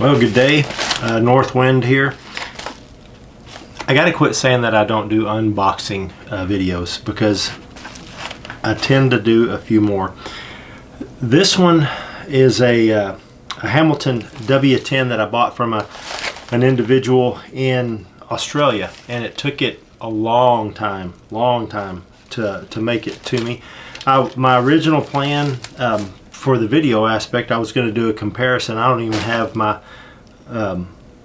Well, good day. North Wind here. I gotta quit saying that I don't do unboxing videos because I tend to do a few more. This one is a Hamilton W10 that I bought from an individual in Australia, and it took it a long time to make it to me. My original plan for the video aspect, I was going to do a comparison. I don't even have my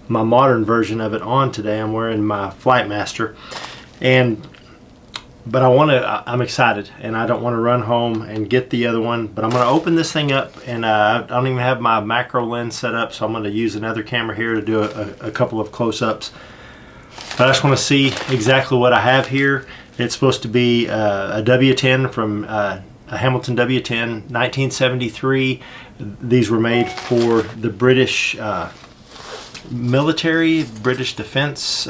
my modern version of it on today. I'm wearing my Flightmaster, but I'm excited, and I don't want to run home and get the other one. But I'm going to open this thing up, and I don't even have my macro lens set up, so I'm going to use another camera here to do a couple of close-ups. But I just want to see exactly what I have here. It's supposed to be a W10 from a Hamilton W10, 1973. These were made for the British military, British Defense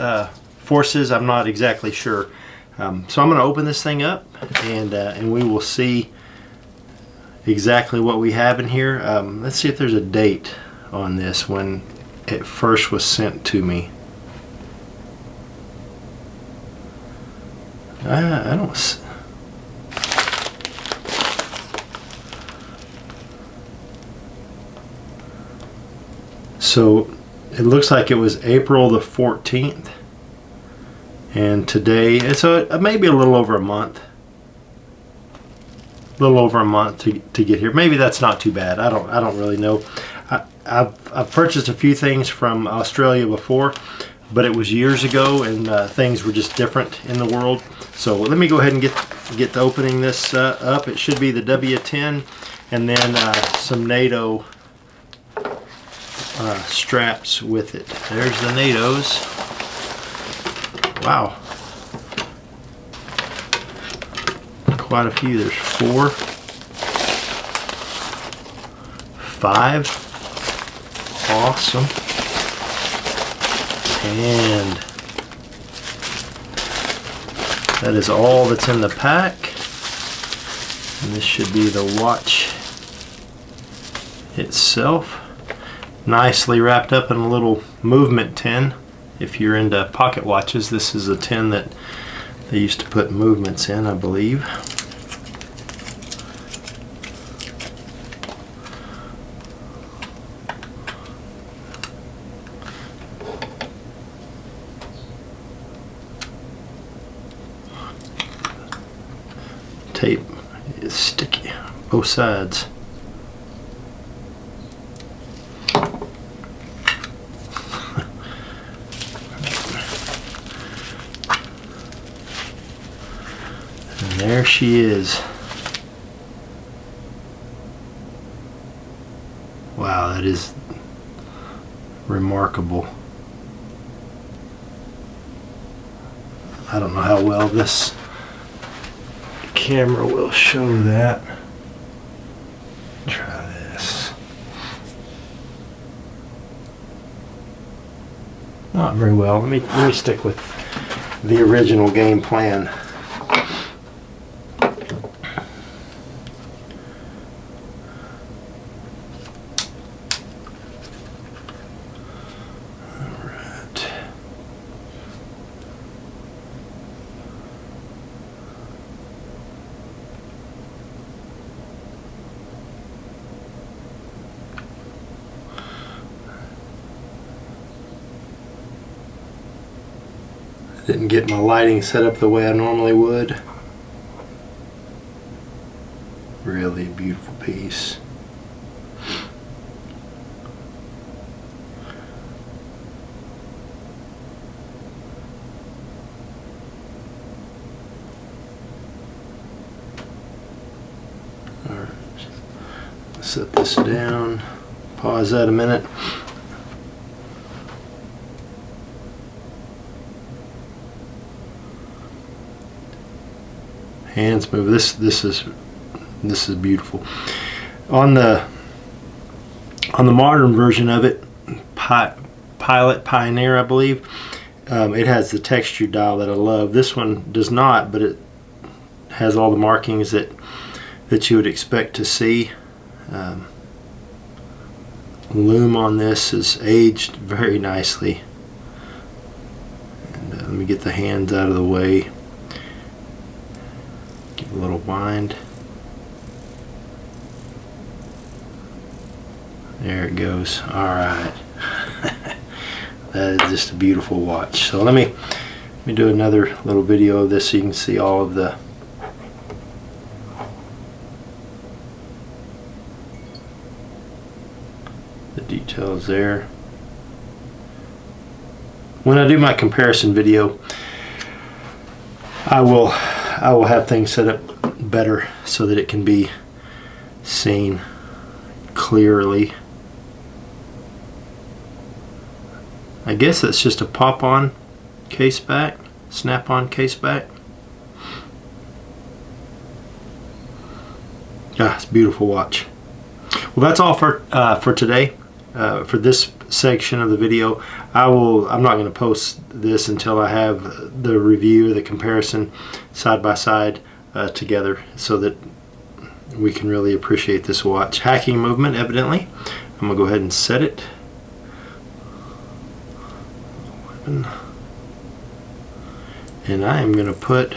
Forces. I'm not exactly sure. So I'm going to open this thing up, and we will see exactly what we have in here. Let's see if there's a date on this when it first was sent to me. I don't. So it looks like it was April the 14th, and today it's maybe a little over a month. A little over a month to get here. Maybe that's not too bad. I don't really know. I've purchased a few things from Australia before, but it was years ago, and things were just different in the world. So let me go ahead and get to opening this up. It should be the W10, and then some NATO straps with it. There's the NATOs. Wow, quite a few. There's 4, 5. Awesome. And that is all that's in the pack. And this should be the watch itself. Nicely wrapped up in a little movement tin. If you're into pocket watches, this is a tin that they used to put movements in, I believe. Tape is sticky, both sides. And there she is. Wow, that is remarkable. I don't know how well this camera will show that. Try this. Not very well. Let me stick with the original game plan. Didn't get my lighting set up the way I normally would. Really beautiful piece. All right, set this down. Pause that a minute. Hands move. This is beautiful. On the modern version of it, Pilot Pioneer, I believe, it has the texture dial that I love. This one does not, but it has all the markings that you would expect to see. loom on this is aged very nicely. And, let me get the hands out of the way. Give a little wind. There it goes. All right. That is just a beautiful watch. So let me do another little video of this so you can see all of the details there. When I do my comparison video, I will have things set up better so that it can be seen clearly. I guess that's just a pop-on case back, snap-on case back. Ah, it's a beautiful watch. Well, that's all for today. For this section of the video, I'm not going to post this until I have the review, the comparison side by side together, so that we can really appreciate this watch. Hacking movement, evidently. I'm going to go ahead and set it. And I am going to put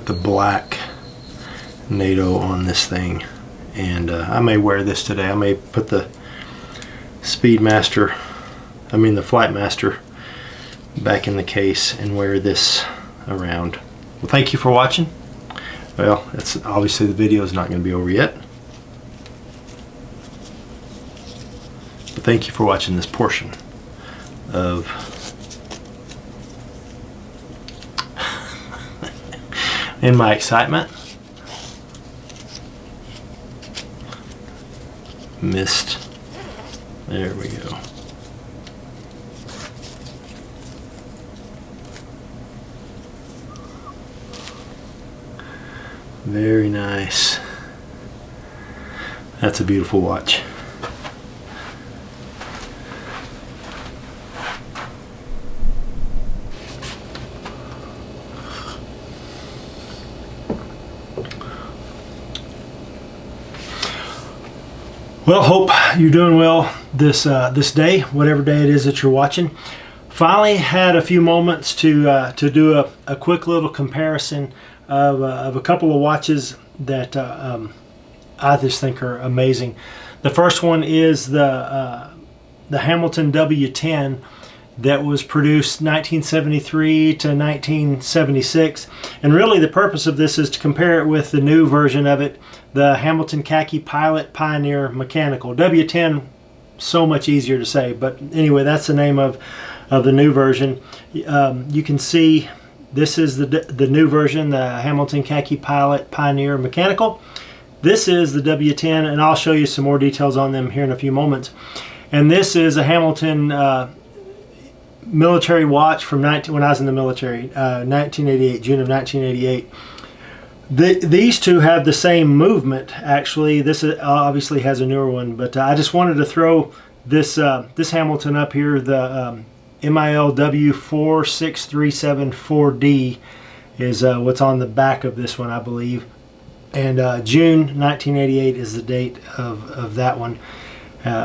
the black NATO on this thing, and I may wear this today. I may put the Flightmaster back in the case and wear this around. Well, thank you for watching. Well, it's obviously the video is not going to be over yet, but thank you for watching this portion of in my excitement. Missed. There we go. Very nice. That's a beautiful watch. Well, hope you're doing well this day, whatever day it is that you're watching. Finally had a few moments to do a quick little comparison of a couple of watches that I just think are amazing. The first one is the Hamilton W10 that was produced 1973 to 1976, and really the purpose of this is to compare it with the new version of it, the Hamilton Khaki Pilot Pioneer Mechanical. W10, so much easier to say, but anyway, that's the name of the new version. You can see this is the new version, the Hamilton Khaki Pilot Pioneer Mechanical. This is the W10, and I'll show you some more details on them here in a few moments. And this is a Hamilton military watch from when I was in the military, 1988, June of 1988. These two have the same movement, actually. This obviously has a newer one, but I just wanted to throw this Hamilton up here, the Mil-W-46374D is what's on the back of this one, I believe. And June 1988 is the date of that one.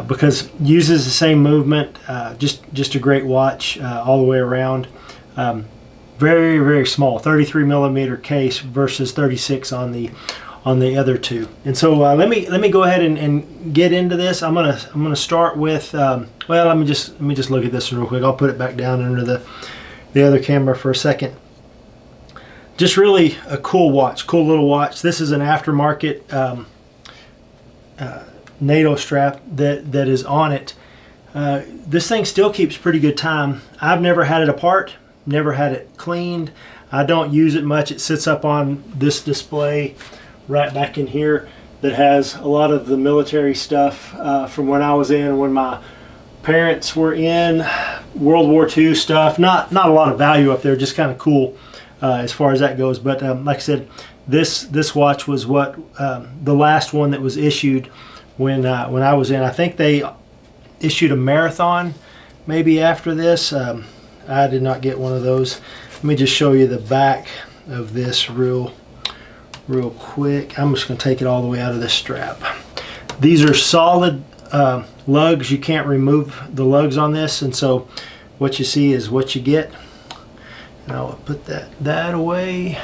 Because uses the same movement, just a great watch all the way around. Very, very small, 33 millimeter case versus 36 on the other two. And so let me go ahead and get into this. I'm gonna start with well, let me just look at this one real quick. I'll put it back down under the other camera for a second. Just really a cool watch, cool little watch. This is an aftermarket NATO strap that is on it. This thing still keeps pretty good time. I've never had it apart, never had it cleaned. I don't use it much. It sits up on this display right back in here that has a lot of the military stuff from when I was in, when my parents were in, World War II stuff. Not a lot of value up there, just kind of cool as far as that goes. But like I said, this watch was what the last one that was issued when I was in. I think they issued a Marathon maybe after this. I did not get one of those. Let me just show you the back of this real quick. I'm just going to take it all the way out of this strap. These are solid lugs. You can't remove the lugs on this, and so what you see is what you get. And I'll put that away.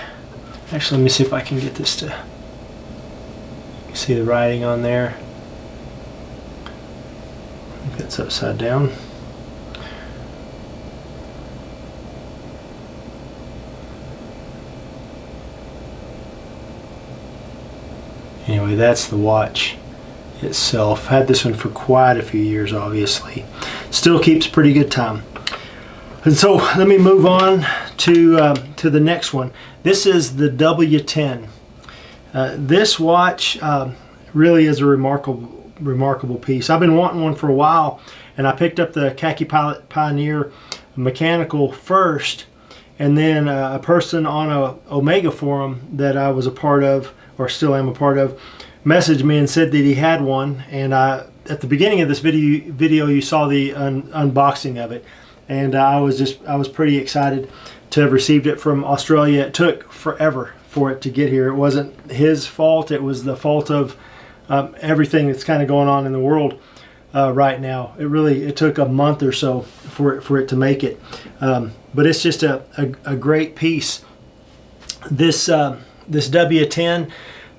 Actually, let me see if I can get this to see the writing on there. I think that's upside down. Anyway, that's the watch itself. Had this one for quite a few years, obviously. Still keeps pretty good time. And so let me move on to the next one. This is the W10. This watch really is a remarkable piece. I've been wanting one for a while, and I picked up the Khaki Pilot Pioneer Mechanical first, and then a person on a Omega forum that I was a part of, or still am a part of, messaged me and said that he had one. And at the beginning of this video you saw the unboxing of it, and I was pretty excited to have received it from Australia. It took forever for it to get here. It wasn't his fault. It was the fault of everything that's kind of going on in the world right now. It took a month or so for it to make it, but it's just a great piece. This W10,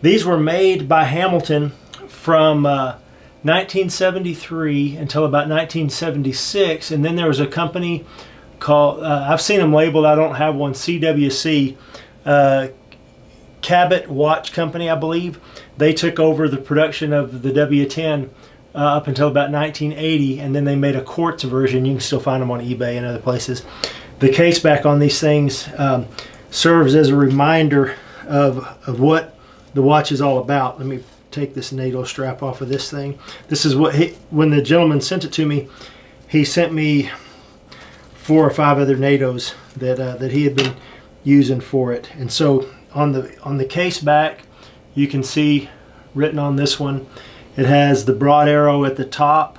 these were made by Hamilton from 1973 until about 1976, and then there was a company called, I've seen them labeled, I don't have one, CWC, Cabot Watch Company, I believe. They took over the production of the W10 up until about 1980, and then they made a quartz version. You can still find them on eBay and other places. The case back on these things serves as a reminder of what the watch is all about. Let me take this NATO strap off of this thing. This is what when the gentleman sent it to me, he sent me 4 or 5 other NATOs that he had been using for it. And so on the case back, you can see written on this one, it has the broad arrow at the top,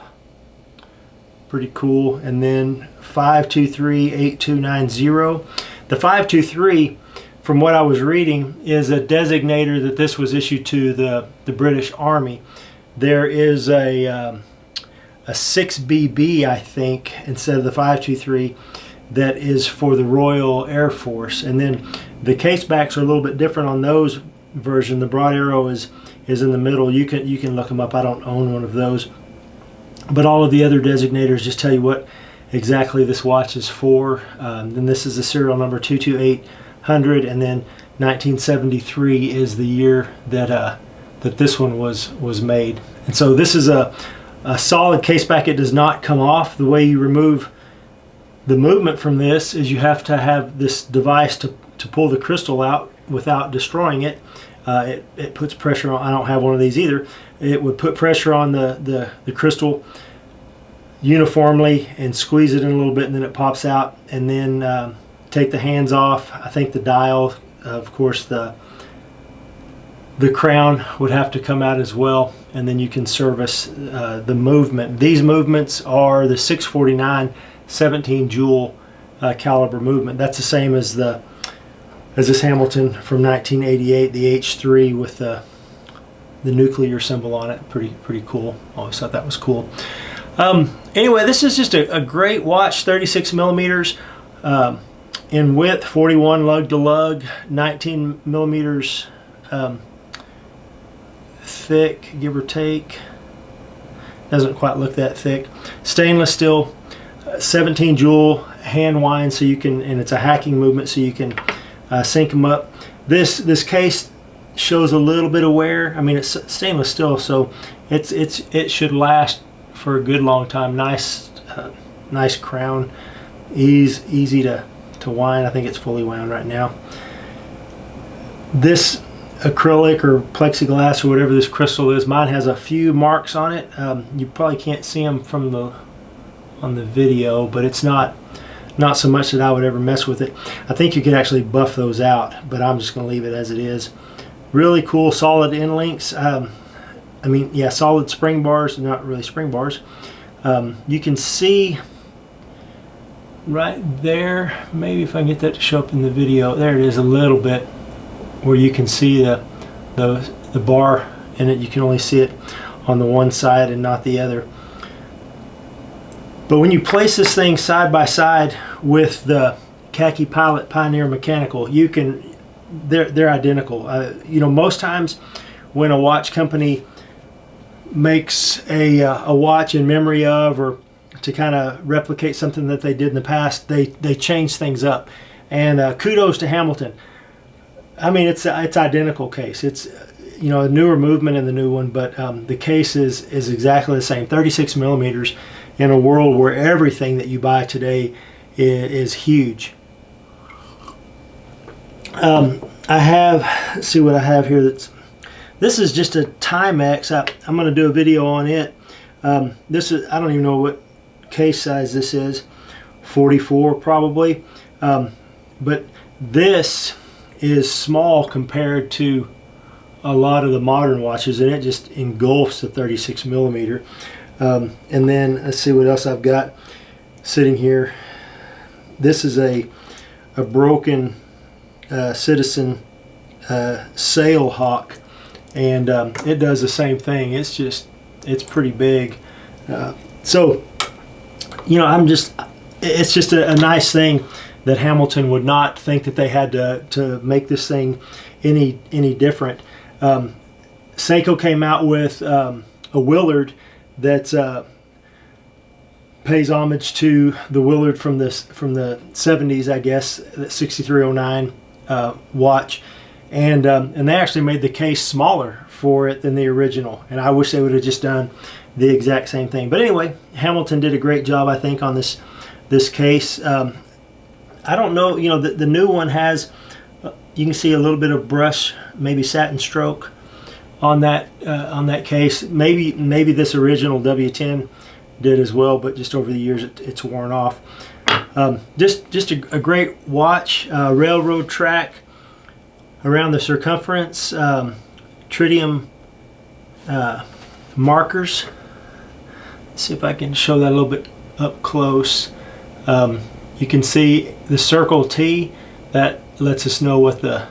pretty cool, and then 5238290. The 523, from what I was reading, is a designator that this was issued to the British Army. There is a 6BB, I think, instead of the 523, that is for the Royal Air Force. And then the case backs are a little bit different on those version. The broad arrow is in the middle. You can look them up. I don't own one of those, but all of the other designators just tell you what exactly this watch is for. Then this is the serial number 22800, and then 1973 is the year that this one was made. And so this is a solid case back. It does not come off. The way you remove the movement from this is you have to have this device to pull the crystal out without destroying it. It puts pressure on. I don't have one of these either. It would put pressure on the crystal uniformly and squeeze it in a little bit, and then it pops out. And then take the hands off. I think the dial, of course, the crown would have to come out as well, and then you can service the movement. These movements are the 649 17 jewel caliber movement. That's the same as this Hamilton from 1988, the H3 with the nuclear symbol on it. Pretty cool. Always thought that was cool. Anyway, this is just a great watch. 36 millimeters in width, 41 lug to lug, 19 millimeters thick, give or take. Doesn't quite look that thick. Stainless steel, 17 jewel hand wind, so you can, and it's a hacking movement, so you can sync them up. This case shows a little bit of wear. I mean, it's stainless steel, so it should last for a good long time. Nice crown, easy to wind. I think it's fully wound right now. This acrylic or plexiglass or whatever this crystal is, mine has a few marks on it. You probably can't see them on the video, but it's not so much that I would ever mess with it. I think you could actually buff those out, but I'm just going to leave it as it is. Really cool, solid end links. I mean, yeah, solid spring bars, not really spring bars. You can see right there, maybe if I can get that to show up in the video, there it is a little bit, where you can see the bar in it. You can only see it on the one side and not the other. But when you place this thing side by side with the Khaki Pilot Pioneer Mechanical, you can, they're identical. You know, most times when a watch company makes a watch in memory of, or to kind of replicate something that they did in the past, they change things up. And kudos to Hamilton. I mean, it's identical case. It's, you know, a newer movement in the new one, but the case is exactly the same. 36 millimeters in a world where everything that you buy today is huge. I have, let's see what I have here. This is just a Timex. I'm going to do a video on it. This is, I don't even know what case size this is. 44 probably. But this is small compared to a lot of the modern watches, and it just engulfs the 36 millimeter. And then let's see what else I've got sitting here. This is a broken Citizen Sail Hawk, and it does the same thing. It's pretty big. So, you know, it's just a nice thing that Hamilton would not think that they had to make this thing any different. Seiko came out with a Willard that pays homage to the Willard from the 70s, I guess, the 6309 watch, and they actually made the case smaller for it than the original. And I wish they would have just done the exact same thing. But anyway, Hamilton did a great job, I think, on this case. I don't know, you know, the new one has, you can see a little bit of brush, maybe satin stroke on that case. Maybe this original W10 did as well, but just over the years it's worn off. Just a great watch. Railroad track around the circumference. Tritium markers. Let's see if I can show that a little bit up close. You can see the circle T. That lets us know what they're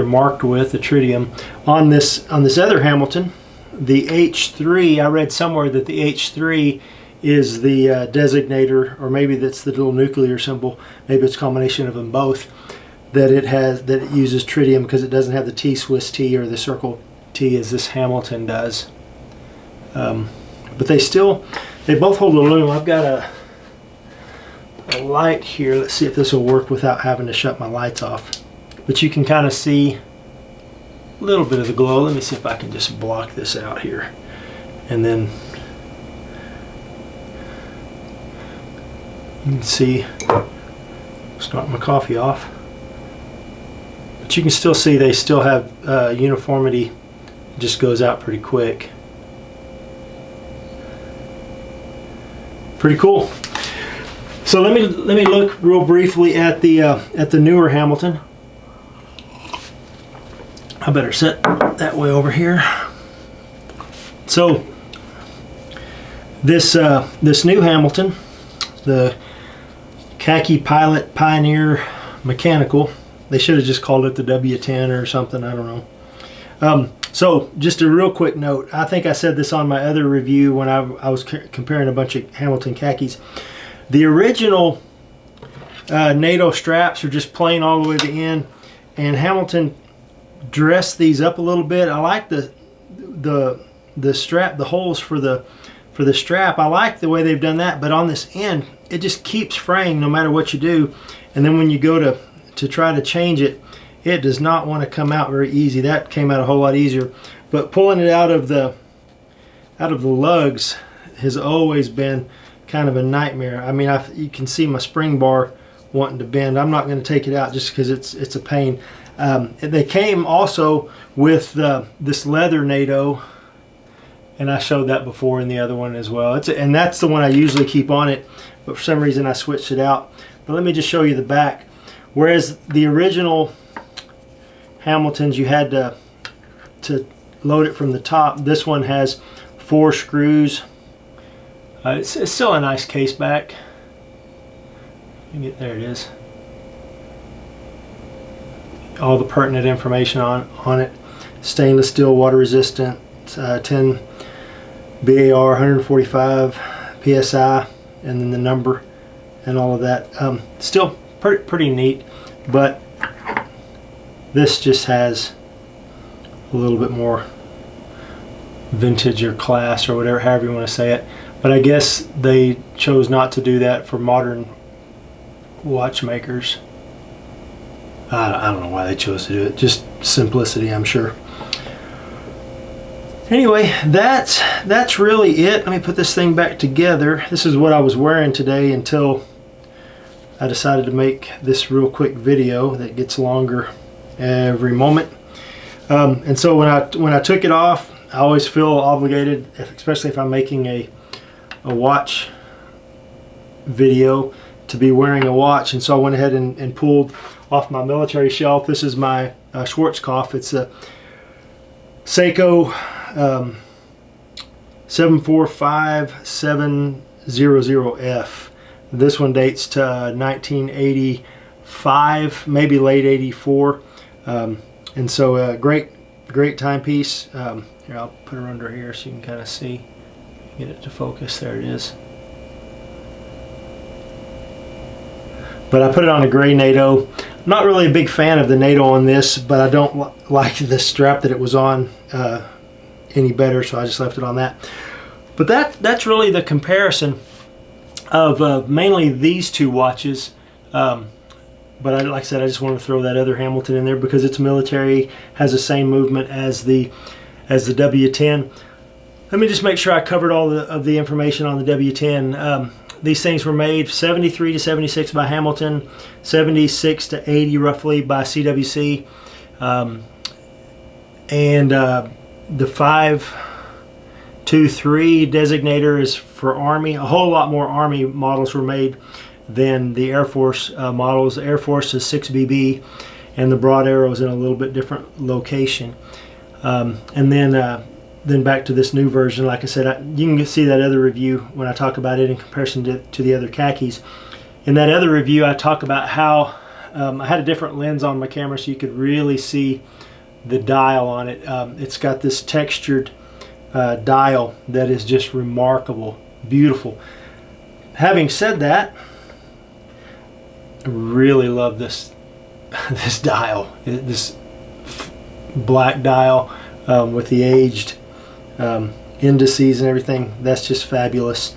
marked with, the tritium. On this other Hamilton, the H3, I read somewhere that the H3 is the designator, or maybe that's the little nuclear symbol. Maybe it's a combination of them both. That it uses tritium because it doesn't have the T Swiss T or the circle T as this Hamilton does. But they both hold aluminum. I've got a light here. Let's see if this will work without having to shut my lights off. But you can kind of see a little bit of the glow. Let me see if I can just block this out here. And then you can see, start my coffee off. But you can still see they still have uniformity. It just goes out pretty quick. Pretty cool. So let me look real briefly at the newer Hamilton. I better set that way over here. So this new Hamilton, the Khaki Pilot Pioneer Mechanical, they should have just called it the W10 or something, I don't know. So just a real quick note, I think I said this on my other review when I was comparing a bunch of Hamilton khakis. The original NATO straps are just plain all the way to the end, and Hamilton dressed these up a little bit. I like the strap, the holes for the strap. I like the way they've done that, but on this end, it just keeps fraying no matter what you do. And then when you go to try to change it, it does not want to come out very easy. That came out a whole lot easier. But pulling it out of the lugs has always been kind of a nightmare. I mean, you can see my spring bar wanting to bend. I'm not going to take it out just because it's a pain. They came also with this leather NATO, and I showed that before in the other one as well. And that's the one I usually keep on it, but for some reason I switched it out. But let me just show you the back. Whereas the original Hamiltons, you had to load it from the top. This one has 4 screws. It's still a nice case back. There it is. All the pertinent information on it. stainless steel, water resistant, 10 BAR, 145 PSI, and then the number and all of that. Still pretty neat, but this just has a little bit more vintage or class or whatever, however you want to say it. But I guess they chose not to do that for modern watchmakers. I don't know why they chose to do it. Just simplicity, I'm sure. Anyway, that's really it. Let me put this thing back together. This is what I was wearing today until I decided to make this real quick video that gets longer every moment. And so when I took it off, I always feel obligated, especially if I'm making a watch video, to be wearing a watch. And so I went ahead and pulled off my military shelf. This is my Schwarzkopf. It's a Seiko 745700F. This one dates to 1985, maybe late 84. And so a great timepiece. Here, I'll put her under here so you can kind of see, get it to focus. There it is. But I put it on a gray NATO. I'm not really a big fan of the NATO on this, but I don't like the strap that it was on any better, so I just left it on that. But that's really the comparison of mainly these two watches. But like I said, I just want to throw that other Hamilton in there because it's military, has the same movement as the W10. Let me just make sure I covered all of the information on the W10. These things were made 73 to 76 by Hamilton, 76 to 80 roughly by CWC, and the 523 designator is for Army. A whole lot more Army models were made than the Air Force models. The Air Force is 6BB, and the broad arrow is in a little bit different location. And then back to this new version. Like I said, you can see that other review when I talk about it in comparison to the other khakis. In that other review, I talk about how I had a different lens on my camera so you could really see the dial on it. It's got this textured dial that is just remarkable, beautiful. Having said that, I really love this dial, this black dial with the aged indices and everything. That's just fabulous.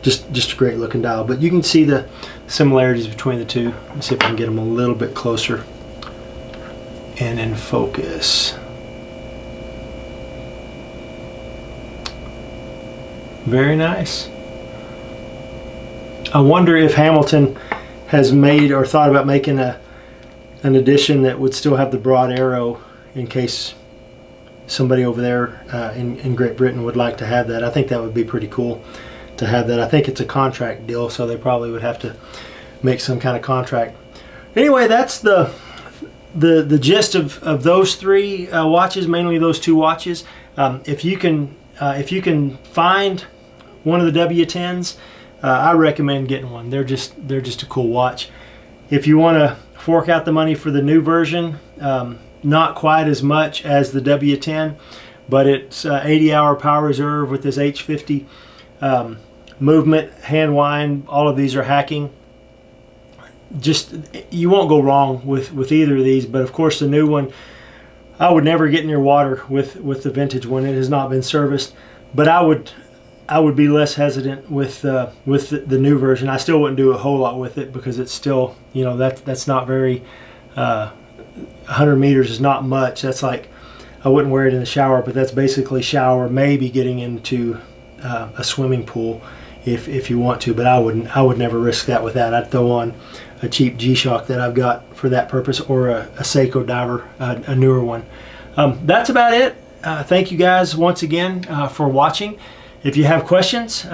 Just a great looking dial. But you can see the similarities between the two. Let's see if I can get them a little bit closer and in focus. Very nice. I wonder if Hamilton has made or thought about making an edition that would still have the broad arrow in case somebody over there in Great Britain would like to have that. I think that would be pretty cool to have that. I think it's a contract deal, so they probably would have to make some kind of contract. Anyway, that's the gist of those three watches, mainly those two watches. If you can find one of the W10s, I recommend getting one. They're just a cool watch. If you want to fork out the money for the new version, not quite as much as the W10, but it's 80-hour power reserve with this H50 movement, hand wind. All of these are hacking. Just, you won't go wrong with either of these. But of course, the new one, I would never get near water with the vintage one. It has not been serviced. But I would be less hesitant with the new version. I still wouldn't do a whole lot with it because it's still, you know, that's not very 100 meters is not much. That's like, I wouldn't wear it in the shower, but that's basically shower, maybe getting into a swimming pool if you want to. But I would never risk that with that. I'd throw on a cheap G-Shock that I've got for that purpose, or a Seiko diver, a newer one. That's about it. Thank you guys once again for watching. If you have questions,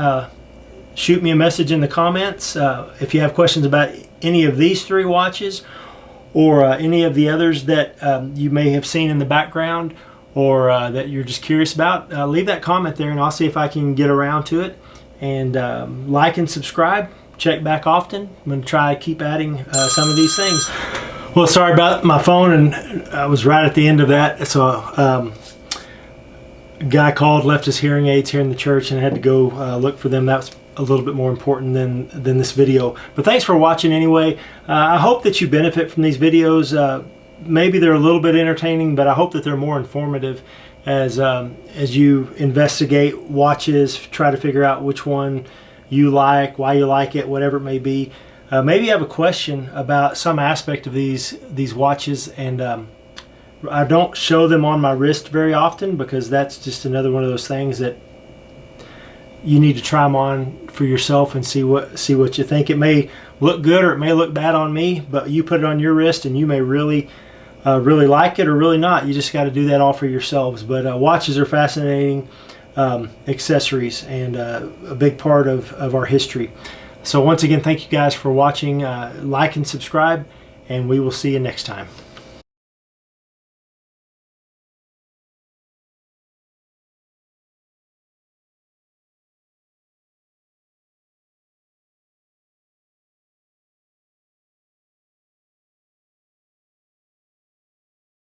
shoot me a message in the comments. If you have questions about any of these three watches, or any of the others that you may have seen in the background, or that you're just curious about, leave that comment there and I'll see if I can get around to it. And like and subscribe. Check back often. I'm going to try to keep adding some of these things. Well, sorry about my phone, and I was right at the end of that. So a guy called, left his hearing aids here in the church, and I had to go look for them. That was a little bit more important than this video. But thanks for watching anyway. I hope that you benefit from these videos. Maybe they're a little bit entertaining, but I hope that they're more informative as you investigate watches, try to figure out which one you like, why you like it, whatever it may be. Maybe you have a question about some aspect of these watches, and I don't show them on my wrist very often because that's just another one of those things that you need to try them on for yourself and see what you think. It may look good or it may look bad on me, but you put it on your wrist and you may really like it or really not. You just got to do that all for yourselves. But watches are fascinating accessories and a big part of our history. So once again, thank you guys for watching. Like and subscribe, and we will see you next time.